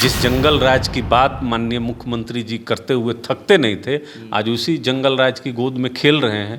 जिस जंगल राज की बात माननीय मुख्यमंत्री जी करते हुए थकते नहीं थे, आज उसी जंगल राज की गोद में खेल रहे हैं।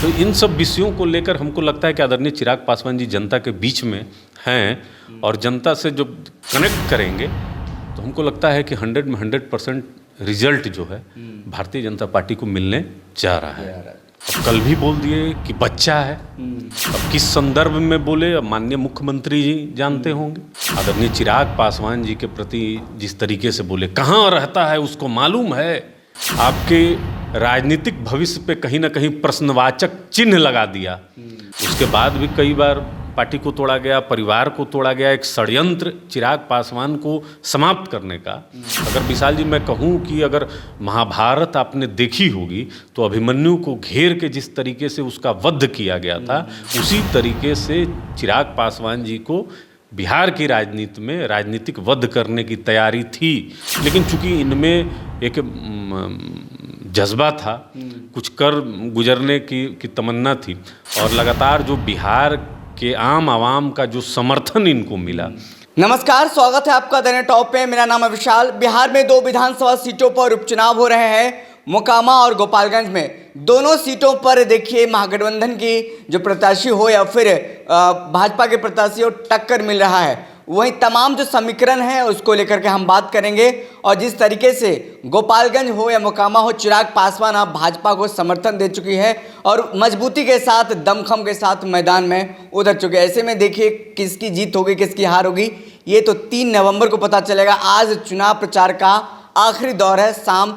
तो इन सब विषयों को लेकर हमको लगता है कि आदरणीय चिराग पासवान जी जनता के बीच में हैं और जनता से जो कनेक्ट करेंगे तो हमको लगता है कि 100 में 100% रिजल्ट जो है भारतीय जनता पार्टी को मिलने जा रहा है। अब कल भी बोल दिए कि बच्चा है, अब किस संदर्भ में बोले अब माननीय मुख्यमंत्री जी जानते होंगे। आदरणीय चिराग पासवान जी के प्रति जिस तरीके से बोले, कहाँ रहता है उसको मालूम है, आपके राजनीतिक भविष्य पे कहीं ना कहीं प्रश्नवाचक चिन्ह लगा दिया। उसके बाद भी कई बार पार्टी को तोड़ा गया, परिवार को तोड़ा गया, एक षड्यंत्र चिराग पासवान को समाप्त करने का। अगर विशाल जी मैं कहूँ कि अगर महाभारत आपने देखी होगी तो अभिमन्यु को घेर के जिस तरीके से उसका वध किया गया था, उसी तरीके से चिराग पासवान जी को बिहार की राजनीति में राजनीतिक वध करने की तैयारी थी। लेकिन चूंकि इनमें एक जज्बा था, कुछ कर गुजरने की तमन्ना थी और लगातार जो बिहार के आम आवाम का जो समर्थन इनको मिला। नमस्कार, स्वागत है आपका दैनिक टॉप पे। मेरा नाम है विशाल। बिहार में 2 विधानसभा सीटों पर उपचुनाव हो रहे हैं, मोकामा और गोपालगंज में। दोनों सीटों पर देखिए महागठबंधन की जो प्रत्याशी हो या फिर भाजपा के प्रत्याशी हो, टक्कर मिल रहा है। वहीं तमाम जो समीकरण है उसको लेकर के हम बात करेंगे और जिस तरीके से गोपालगंज हो या मोकामा हो, चिराग पासवान आप भाजपा को समर्थन दे चुकी है और मजबूती के साथ, दमखम के साथ मैदान में उतर चुके हैं। ऐसे में देखिए किसकी जीत होगी, किसकी हार होगी, ये तो 3 नवंबर को पता चलेगा। आज चुनाव प्रचार का आखिरी दौर है, शाम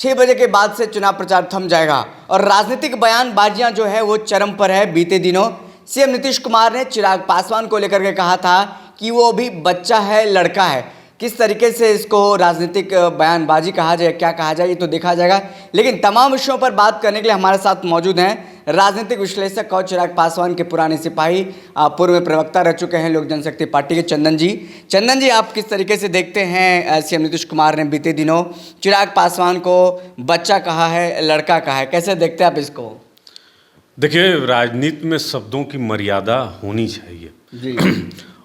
6 बजे के बाद से चुनाव प्रचार थम जाएगा और राजनीतिक बयानबाजियां जो है वो चरम पर है। बीते दिनों सीएम नीतीश कुमार ने चिराग पासवान को लेकर के कहा था कि वो अभी बच्चा है, लड़का है। किस तरीके से इसको राजनीतिक बयानबाजी कहा जाए, क्या कहा जाए, ये तो देखा जाएगा। लेकिन तमाम विषयों पर बात करने के लिए हमारे साथ मौजूद हैं राजनीतिक विश्लेषक और चिराग पासवान के पुराने सिपाही, पूर्व में प्रवक्ता रह चुके हैं लोक जनशक्ति पार्टी के चंदन जी। चंदन जी, आप किस तरीके से देखते हैं सीएम नीतीश कुमार ने बीते दिनों चिराग पासवान को बच्चा कहा है, लड़का कहा है, कैसे देखते हैं आप इसको? देखिए, राजनीति में शब्दों की मर्यादा होनी चाहिए जी।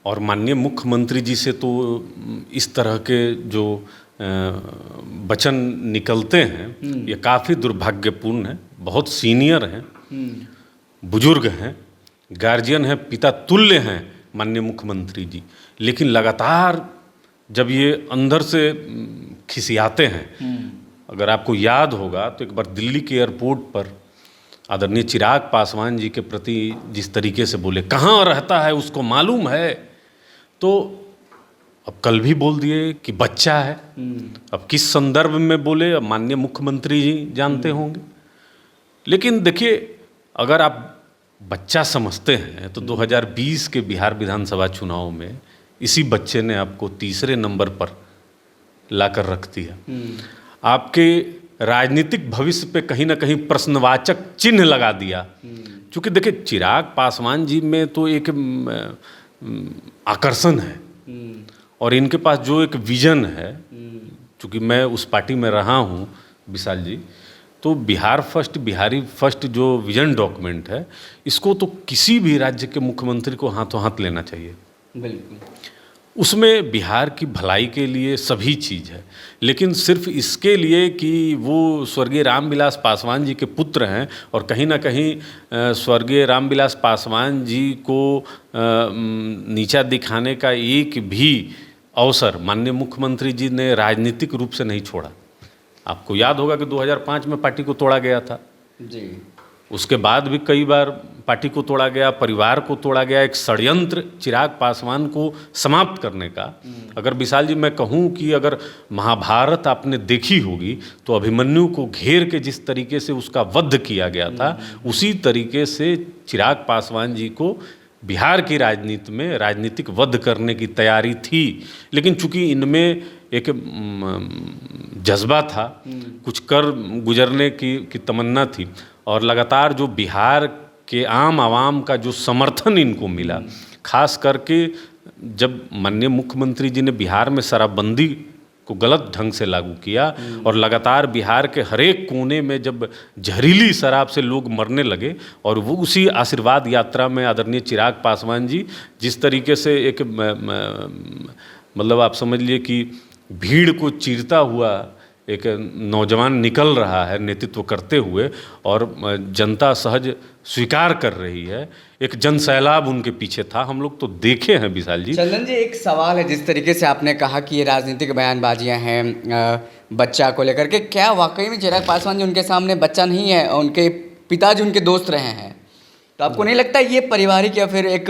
और माननीय मुख्यमंत्री जी से तो इस तरह के जो वचन निकलते हैं ये काफ़ी दुर्भाग्यपूर्ण है। बहुत सीनियर हैं, बुजुर्ग हैं, गार्जियन हैं, पिता तुल्य हैं माननीय मुख्यमंत्री जी, लेकिन लगातार जब ये अंदर से खिसियाते हैं। अगर आपको याद होगा तो एक बार दिल्ली के एयरपोर्ट पर आदरणीय चिराग पासवान जी के प्रति जिस तरीके से बोले, कहाँ रहता है उसको मालूम है, तो अब कल भी बोल दिए कि बच्चा है। अब किस संदर्भ में बोले अब माननीय मुख्यमंत्री जी जानते होंगे। लेकिन देखिए, अगर आप बच्चा समझते हैं तो 2020 के बिहार विधानसभा चुनाव में इसी बच्चे ने आपको तीसरे नंबर पर लाकर रख दिया। आपके राजनीतिक भविष्य पे कहीं ना कहीं प्रश्नवाचक चिन्ह लगा दिया। क्योंकि देखिए, चिराग पासवान जी में तो एक आकर्षण है और इनके पास जो एक विजन है, क्योंकि मैं उस पार्टी में रहा हूँ विशाल जी, तो बिहार फर्स्ट, बिहारी फर्स्ट जो विजन डॉक्यूमेंट है, इसको तो किसी भी राज्य के मुख्यमंत्री को हाथों हाथ लेना चाहिए। बिल्कुल, उसमें बिहार की भलाई के लिए सभी चीज़ है, लेकिन सिर्फ इसके लिए कि वो स्वर्गीय रामविलास पासवान जी के पुत्र हैं और कहीं ना कहीं स्वर्गीय रामविलास पासवान जी को नीचा दिखाने का एक भी अवसर माननीय मुख्यमंत्री जी ने राजनीतिक रूप से नहीं छोड़ा। आपको याद होगा कि 2005 में पार्टी को तोड़ा गया था जी। उसके बाद भी कई बार पार्टी को तोड़ा गया, परिवार को तोड़ा गया, एक षड्यंत्र चिराग पासवान को समाप्त करने का। अगर विशाल जी मैं कहूँ कि अगर महाभारत आपने देखी होगी तो अभिमन्यु को घेर के जिस तरीके से उसका वध किया गया था, उसी तरीके से चिराग पासवान जी को बिहार की राजनीति में राजनीतिक वध करने की तैयारी थी। लेकिन चूंकि इनमें एक जज्बा था, कुछ कर गुजरने की तमन्ना थी और लगातार जो बिहार के आम आवाम का जो समर्थन इनको मिला, खास करके जब माननीय मुख्यमंत्री जी ने बिहार में शराबबंदी को गलत ढंग से लागू किया और लगातार बिहार के हर एक कोने में जब जहरीली शराब से लोग मरने लगे, और वो उसी आशीर्वाद यात्रा में आदरणीय चिराग पासवान जी जिस तरीके से एक मतलब आप समझ लिए कि भीड़ को चीरता हुआ एक नौजवान निकल रहा है नेतृत्व करते हुए, और जनता सहज स्वीकार कर रही है। एक जन सैलाब उनके पीछे था, हम लोग तो देखे हैं विशाल जी। चंदन जी, एक सवाल है, जिस तरीके से आपने कहा कि ये राजनीतिक बयानबाजियां हैं बच्चा को लेकर के, क्या वाकई में चिराग पासवान जी उनके सामने बच्चा नहीं है? उनके पिताजी उनके दोस्त रहे हैं, तो आपको नहीं लगता ये पारिवारिक या फिर एक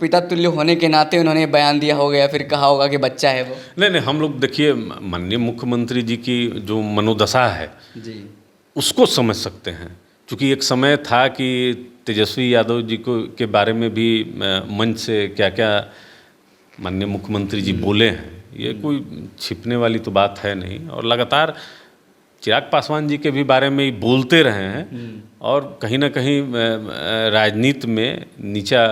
पिता तुल्य होने के नाते उन्होंने बयान दिया होगा या फिर कहा होगा कि बच्चा है वो? नहीं, हम लोग देखिए माननीय मुख्यमंत्री जी की जो मनोदशा है जी, उसको समझ सकते हैं। क्योंकि एक समय था कि तेजस्वी यादव जी को के बारे में भी मंच से क्या क्या माननीय मुख्यमंत्री जी बोले हैं, ये कोई छिपने वाली तो बात है नहीं। और लगातार चिराग पासवान जी के भी बारे में ही बोलते रहे हैं, और कहीं ना कहीं राजनीति में नीचा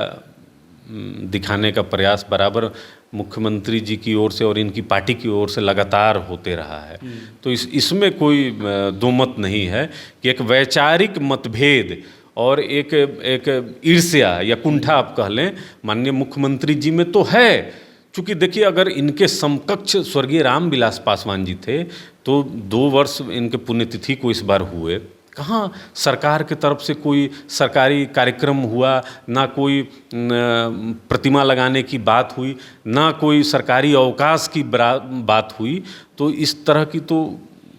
दिखाने का प्रयास बराबर मुख्यमंत्री जी की ओर से और इनकी पार्टी की ओर से लगातार होते रहा है। तो इसमें कोई दो मत नहीं है कि एक वैचारिक मतभेद और एक ईर्ष्या या कुंठा आप कह लें माननीय मुख्यमंत्री जी में तो है। चूँकि देखिए, अगर इनके समकक्ष स्वर्गीय रामविलास पासवान जी थे तो 2 वर्ष इनके पुण्यतिथि को इस बार हुए, कहाँ सरकार की तरफ से कोई सरकारी कार्यक्रम हुआ, ना कोई प्रतिमा लगाने की बात हुई, ना कोई सरकारी अवकाश की बात हुई। तो इस तरह की तो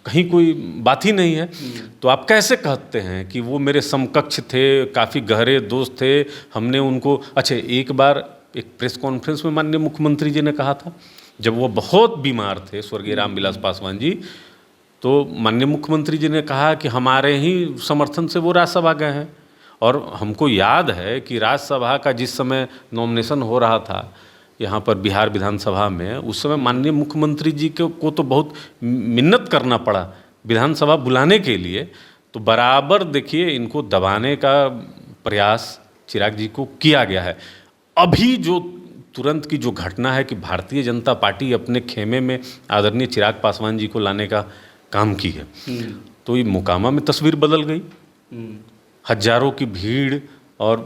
कहीं कोई बात ही नहीं है। तो आप कैसे कहते हैं कि वो मेरे समकक्ष थे, काफ़ी गहरे दोस्त थे, हमने उनको अच्छा। एक बार एक प्रेस कॉन्फ्रेंस में माननीय मुख्यमंत्री जी ने कहा था, जब वो बहुत बीमार थे स्वर्गीय रामविलास पासवान जी, तो माननीय मुख्यमंत्री जी ने कहा कि हमारे ही समर्थन से वो राज्यसभा गए हैं। और हमको याद है कि राज्यसभा का जिस समय नॉमिनेशन हो रहा था यहाँ पर बिहार विधानसभा में, उस समय माननीय मुख्यमंत्री जी को तो बहुत मिन्नत करना पड़ा विधानसभा बुलाने के लिए। तो बराबर देखिए इनको दबाने का प्रयास चिराग जी को किया गया है। अभी जो तुरंत की जो घटना है कि भारतीय जनता पार्टी अपने खेमे में आदरणीय चिराग पासवान जी को लाने का काम की है, तो ये मोकामा में तस्वीर बदल गई। हजारों की भीड़ और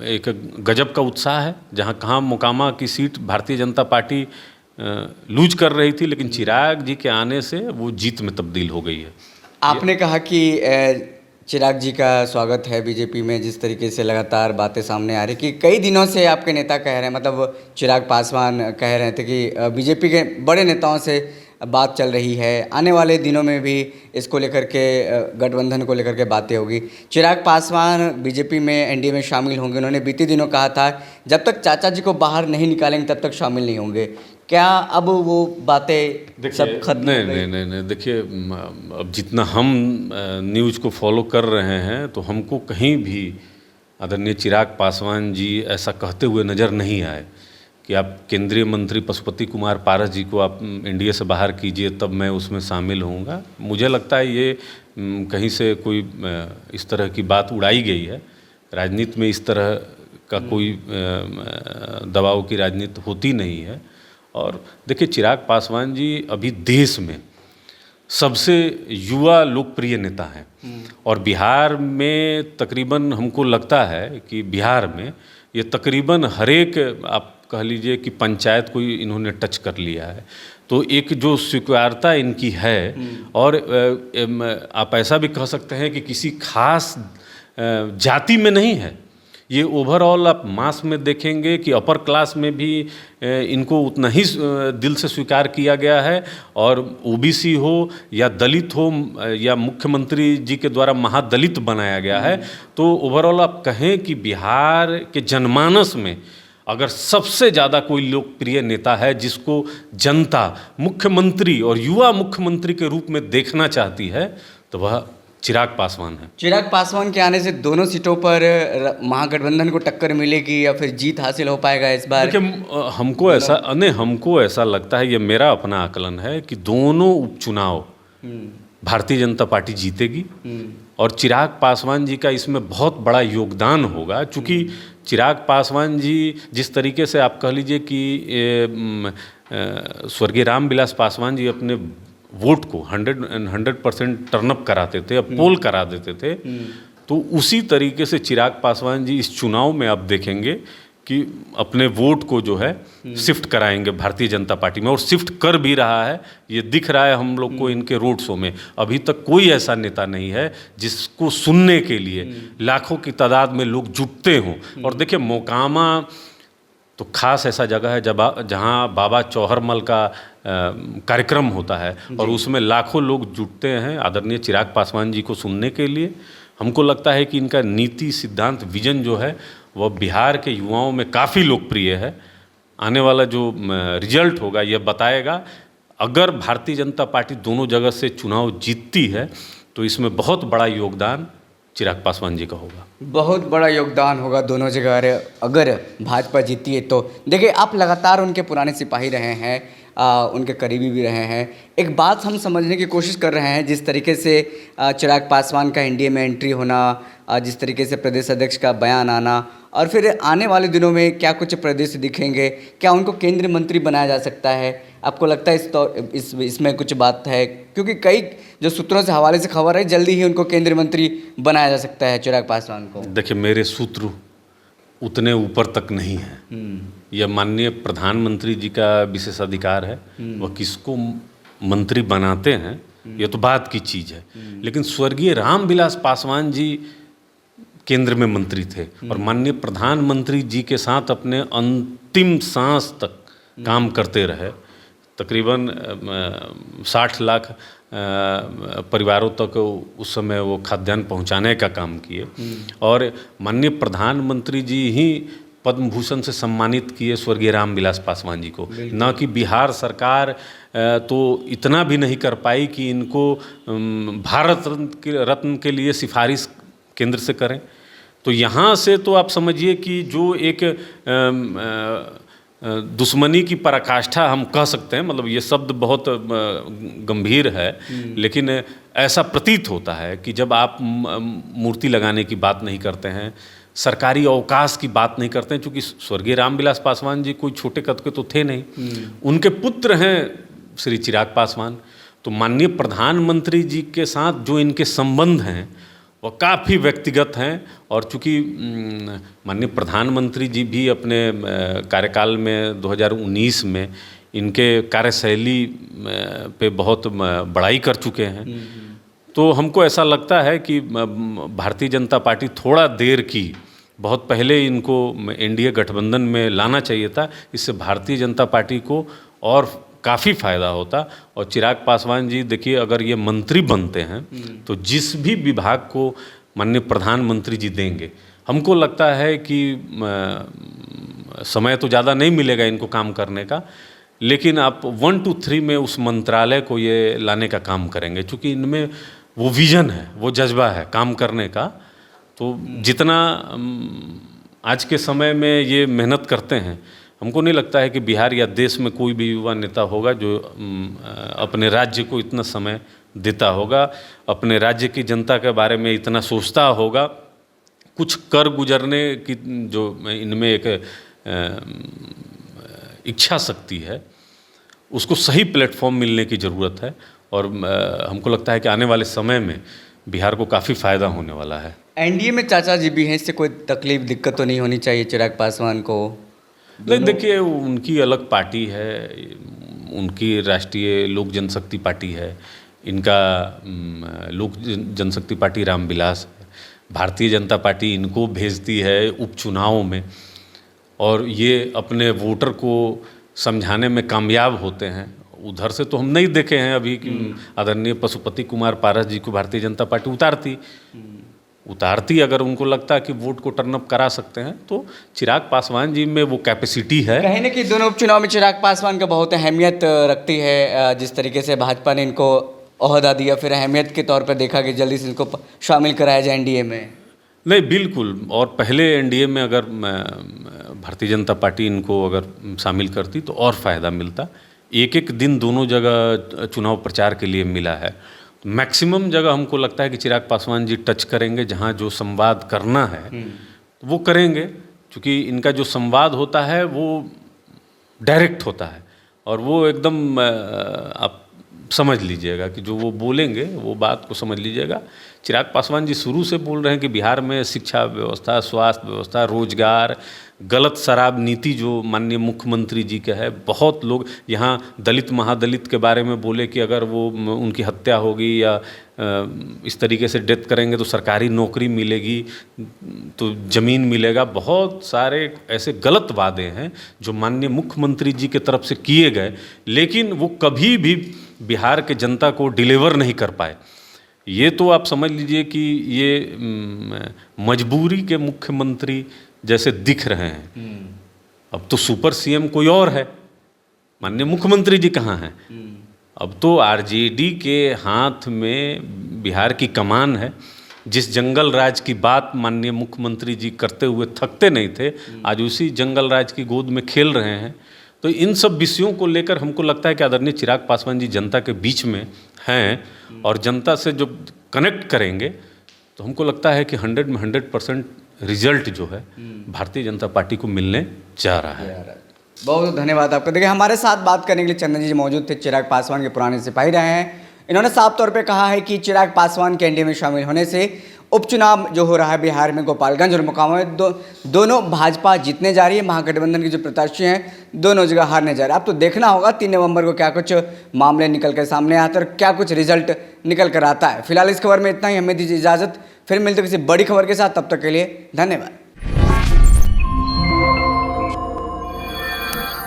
एक गजब का उत्साह है। जहाँ कहाँ मोकामा की seat Bharatiya Janata party loose कर रही थी, लेकिन चिराग जी के आने से वो जीत में तब्दील हो गई है। आपने कहा कि चिराग जी का स्वागत है बीजेपी में, जिस तरीके से लगातार बातें सामने आ रही कि कई दिनों से आपके नेता कह रहे हैं, मतलब चिराग पासवान कह रहे थे कि बीजेपी के बड़े नेताओं से बात चल रही है, आने वाले दिनों में भी इसको लेकर के गठबंधन को लेकर के बातें होगी। चिराग पासवान बीजेपी में एनडीए में शामिल होंगे। उन्होंने बीते दिनों कहा था जब तक चाचा जी को बाहर नहीं निकालेंगे तब तक शामिल नहीं होंगे। क्या अब वो बातें सब खत्म? नहीं, देखिए अब जितना हम न्यूज़ को फॉलो कर रहे हैं तो हमको कहीं भी आदरणीय चिराग पासवान जी ऐसा कहते हुए नज़र नहीं आए कि आप केंद्रीय मंत्री पशुपति कुमार पारस जी को आप एनडीए से बाहर कीजिए तब मैं उसमें शामिल होऊंगा। मुझे लगता है ये कहीं से कोई इस तरह की बात उड़ाई गई है। राजनीति में इस तरह का कोई दबाव की राजनीति होती नहीं है। और देखिए चिराग पासवान जी अभी देश में सबसे युवा लोकप्रिय नेता हैं, और बिहार में तकरीबन हमको लगता है कि बिहार में ये तकरीबन हर एक आप कह लीजिए कि पंचायत को इन्होंने टच कर लिया है। तो एक जो स्वीकार्यता इनकी है, और आप ऐसा भी कह सकते हैं कि किसी खास जाति में नहीं है, ये ओवरऑल आप मास में देखेंगे कि अपर क्लास में भी इनको उतना ही दिल से स्वीकार किया गया है। और ओबीसी हो या दलित हो या मुख्यमंत्री जी के द्वारा महादलित बनाया गया है, तो ओवरऑल आप कहें कि बिहार के जनमानस में अगर सबसे ज़्यादा कोई लोकप्रिय नेता है जिसको जनता मुख्यमंत्री और युवा मुख्यमंत्री के रूप में देखना चाहती है, तो वह चिराग पासवान है। चिराग पासवान के आने से दोनों सीटों पर महागठबंधन को टक्कर मिलेगी या फिर जीत हासिल हो पाएगा इस बार? देखिए हमको ऐसा लगता है, ये मेरा अपना आकलन है कि दोनों उपचुनाव भारतीय जनता पार्टी जीतेगी, और चिराग पासवान जी का इसमें बहुत बड़ा योगदान होगा। चूँकि चिराग पासवान जी जिस तरीके से आप कह लीजिए कि स्वर्गीय रामविलास पासवान जी अपने वोट को 100% टर्नअप कराते थे, अब पोल करा देते थे, तो उसी तरीके से चिराग पासवान जी इस चुनाव में आप देखेंगे कि अपने वोट को जो है शिफ्ट कराएंगे भारतीय जनता पार्टी में, और शिफ्ट कर भी रहा है। ये दिख रहा है हम लोग को इनके रोड शो में। अभी तक कोई ऐसा नेता नहीं है जिसको सुनने के लिए लाखों की तादाद में लोग जुटते हों। और देखिए, मोकामा तो खास ऐसा जगह है जहाँ बाबा चौहरमल का कार्यक्रम होता है और उसमें लाखों लोग जुटते हैं आदरणीय चिराग पासवान जी को सुनने के लिए। हमको लगता है कि इनका नीति, सिद्धांत, विजन जो है वह बिहार के युवाओं में काफ़ी लोकप्रिय है। आने वाला जो रिजल्ट होगा यह बताएगा। अगर भारतीय जनता पार्टी दोनों जगह से चुनाव जीतती है तो इसमें बहुत बड़ा योगदान चिराग पासवान जी का होगा। बहुत बड़ा योगदान होगा दोनों जगह अगर भाजपा जीती है तो। देखिए, आप लगातार उनके पुराने सिपाही रहे हैं, उनके करीबी भी रहे हैं। एक बात हम समझने की कोशिश कर रहे हैं, जिस तरीके से चिराग पासवान का एनडीए में एंट्री होना, जिस तरीके से प्रदेश अध्यक्ष का बयान आना, और फिर आने वाले दिनों में क्या कुछ प्रदेश दिखेंगे, क्या उनको केंद्रीय मंत्री बनाया जा सकता है? आपको लगता है इसमें कुछ बात है? क्योंकि कई जो सूत्रों से हवाले से खबर है, जल्दी ही उनको केंद्रीय मंत्री बनाया जा सकता है चिराग पासवान को। देखिए, मेरे सूत्र उतने ऊपर तक नहीं है। यह माननीय प्रधानमंत्री जी का विशेषाधिकार है, वह किसको मंत्री बनाते हैं यह तो बात की चीज़ है। लेकिन स्वर्गीय रामविलास पासवान जी केंद्र में मंत्री थे और माननीय प्रधानमंत्री जी के साथ अपने अंतिम सांस तक काम करते रहे। तकरीबन 60 लाख परिवारों तक उस समय वो खाद्यान्न पहुंचाने का काम किए और माननीय प्रधानमंत्री जी ही पद्म भूषण से सम्मानित किए स्वर्गीय रामविलास पासवान जी को। न कि बिहार सरकार तो इतना भी नहीं कर पाई कि इनको भारत रत्न के लिए सिफारिश केंद्र से करें। तो यहाँ से तो आप समझिए कि जो एक दुश्मनी की पराकाष्ठा हम कह सकते हैं, मतलब ये शब्द बहुत गंभीर है, लेकिन ऐसा प्रतीत होता है कि जब आप मूर्ति लगाने की बात नहीं करते हैं, सरकारी अवकाश की बात नहीं करते हैं, चूँकि स्वर्गीय रामविलास पासवान जी कोई छोटे कद के तो थे नहीं, उनके पुत्र हैं श्री चिराग पासवान। तो माननीय प्रधानमंत्री जी के साथ जो इनके संबंध हैं वह काफ़ी व्यक्तिगत हैं। और चूँकि माननीय प्रधानमंत्री जी भी अपने कार्यकाल में 2019 में इनके कार्यशैली पे बहुत बड़ाई कर चुके हैं, तो हमको ऐसा लगता है कि भारतीय जनता पार्टी थोड़ा देर की, बहुत पहले इनको एनडीए गठबंधन में लाना चाहिए था। इससे भारतीय जनता पार्टी को और काफ़ी फ़ायदा होता। और चिराग पासवान जी देखिए, अगर ये मंत्री बनते हैं तो जिस भी विभाग को माननीय प्रधानमंत्री जी देंगे, हमको लगता है कि समय तो ज़्यादा नहीं मिलेगा इनको काम करने का, लेकिन आप 1 to 3 में उस मंत्रालय को ये लाने का काम करेंगे, क्योंकि इनमें वो विज़न है, वो जज्बा है काम करने का। तो जितना आज के समय में ये मेहनत करते हैं, हमको नहीं लगता है कि बिहार या देश में कोई भी युवा नेता होगा जो अपने राज्य को इतना समय देता होगा, अपने राज्य की जनता के बारे में इतना सोचता होगा। कुछ कर गुजरने की जो इनमें एक इच्छा शक्ति है, उसको सही प्लेटफॉर्म मिलने की ज़रूरत है। और हमको लगता है कि आने वाले समय में बिहार को काफ़ी फ़ायदा होने वाला है। एनडीए में चाचा जी भी हैं, इससे कोई तकलीफ, दिक्कत तो नहीं होनी चाहिए चिराग पासवान को? नहीं, देखिए, उनकी अलग पार्टी है, उनकी राष्ट्रीय लोक जनशक्ति पार्टी है, इनका लोक जनशक्ति पार्टी रामविलास है। भारतीय जनता पार्टी इनको भेजती है उपचुनावों में और ये अपने वोटर को समझाने में कामयाब होते हैं। उधर से तो हम नहीं देखे हैं अभी कि आदरणीय पशुपति कुमार पारस जी को भारतीय जनता पार्टी उतारती अगर उनको लगता है कि वोट को टर्न अप करा सकते हैं, तो चिराग पासवान जी में वो कैपेसिटी है। कहीं ना कहीं दोनों उपचुनाव में चिराग पासवान का बहुत अहमियत रखती है। जिस तरीके से भाजपा ने इनको ओहदा दिया, फिर अहमियत के तौर पर देखा कि जल्दी से इनको शामिल कराया जाए एनडीए में। नहीं, बिल्कुल। और पहले एनडीए में अगर भारतीय जनता पार्टी इनको अगर शामिल करती तो और फ़ायदा मिलता। एक एक दिन दोनों जगह चुनाव प्रचार के लिए मिला है। मैक्सिमम जगह हमको लगता है कि चिराग पासवान जी टच करेंगे, जहाँ जो संवाद करना है वो करेंगे, क्योंकि इनका जो संवाद होता है वो डायरेक्ट होता है और वो एकदम आप समझ लीजिएगा कि जो वो बोलेंगे वो बात को समझ लीजिएगा। चिराग पासवान जी शुरू से बोल रहे हैं कि बिहार में शिक्षा व्यवस्था, स्वास्थ्य व्यवस्था, रोजगार, गलत शराब नीति जो माननीय मुख्यमंत्री जी का है, बहुत लोग यहाँ दलित महादलित के बारे में बोले कि अगर वो उनकी हत्या होगी या इस तरीके से डेथ करेंगे तो सरकारी नौकरी मिलेगी, तो ज़मीन मिलेगा। बहुत सारे ऐसे गलत वादे हैं जो माननीय मुख्यमंत्री जी के तरफ से किए गए, लेकिन वो कभी भी बिहार के जनता को डिलीवर नहीं कर पाए। ये तो आप समझ लीजिए कि ये मजबूरी के मुख्यमंत्री जैसे दिख रहे हैं। अब तो सुपर सीएम कोई और है, माननीय मुख्यमंत्री जी कहाँ हैं? अब तो आरजेडी के हाथ में बिहार की कमान है। जिस जंगल राज की बात माननीय मुख्यमंत्री जी करते हुए थकते नहीं थे, आज उसी जंगल राज की गोद में खेल रहे हैं। तो इन सब विषयों को लेकर हमको लगता है कि आदरणीय चिराग पासवान जी जनता के बीच में हैं और जनता से जो कनेक्ट करेंगे तो हमको लगता है कि 100 में 100% रिजल्ट जो है भारतीय जनता पार्टी को मिलने जा रहा है। बहुत धन्यवाद आपका। देखिए, हमारे साथ बात करने के लिए चंदन जी मौजूद थे, चिराग पासवान के पुराने सिपाही रहे हैं। इन्होंने साफ तौर पे कहा है कि चिराग पासवान के एनडीए में शामिल होने से उपचुनाव जो हो रहा है बिहार में गोपालगंज और मोकामा में दोनों भाजपा जीतने जा रही है। महागठबंधन के जो प्रत्याशी हैं दोनों जगह हारने जा रहे हैं। अब तो देखना होगा 3 नवंबर को क्या कुछ मामले निकल कर सामने आते हैं और क्या कुछ रिजल्ट निकल कर आता है। फिलहाल इस खबर में इतना ही, हमें दीजिए इजाज़त, फिर मिलते किसी बड़ी खबर के साथ। तब तक के लिए धन्यवाद।